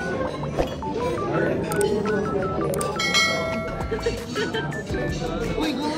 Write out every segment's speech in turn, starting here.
Uy, go!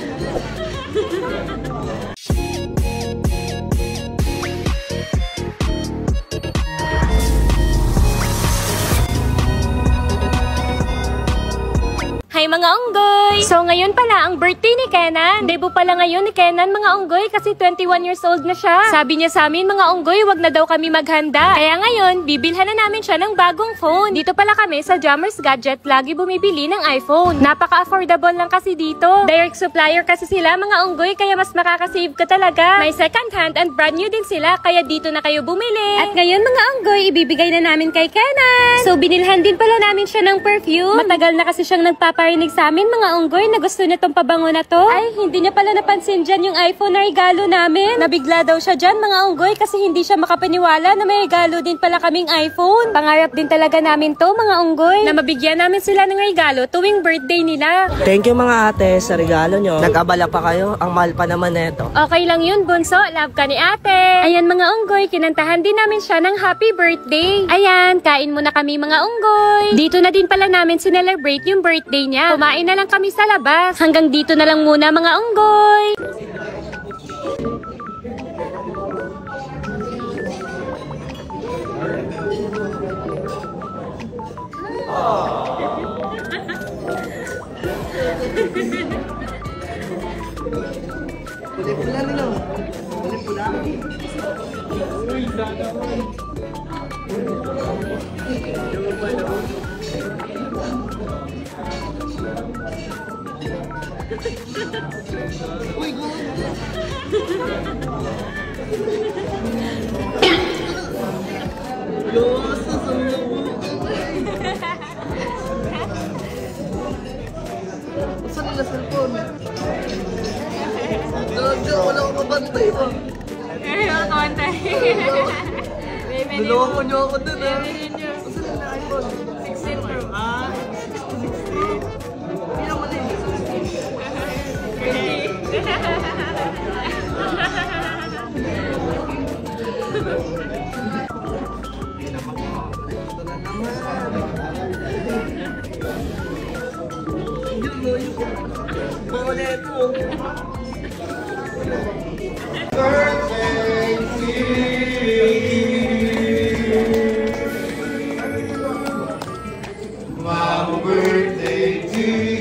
Hi mga unggoy! So ngayon pala ang birthday ni Kenan. Debut pala ngayon ni Kenan mga unggoy kasi 21 years old na siya. Sabi niya sa amin mga unggoy, wag na daw kami maghanda. Kaya ngayon, bibilhan na namin siya ng bagong phone. Dito pala kami sa Jammers Gadget, lagi bumibili ng iPhone. Napaka-affordable lang kasi dito. Direct supplier kasi sila mga unggoy, kaya mas makakasave ka talaga. May second hand and brand new din sila, kaya dito na kayo bumili. At ngayon mga unggoy, ibibigay na namin kay Kenan. So binilhan din pala namin siya ng perfume. Matagal na kasi siyang nagpaparinig sa amin mga unggoy na gusto niya tong pabango na to. Ay, hindi niya pala napansin dyan yung iPhone na regalo namin. Nabigla daw siya dyan mga unggoy kasi hindi siya makapaniwala na may regalo din pala kaming iPhone. Pangarap din talaga namin to mga unggoy na mabigyan namin sila ng regalo tuwing birthday nila. Thank you mga ate sa regalo nyo. Nag-abala pa kayo, ang mahal pa naman neto. Okay lang yun bunso, love ka ni ate. Ayan mga unggoy, kinantahan din namin siya ng happy birthday. Ayan, kain muna kami mga unggoy. Dito na din pala namin sinelebrate yung birthday niya. Kumain na lang kami sa labas. Hanggang dito na lang muna mga unggoy. Pula nila. Pula. Uy, sana. Uy, go! Losa sa loob. Saan nila cellphone? Wala akong mabantay mo. Wala akong mabantay. Niloko nyo ako dun ha. Saan nila iPhone? 16 Pro. 16. Hindi naman eh. Birthday to you. Happy birthday to you.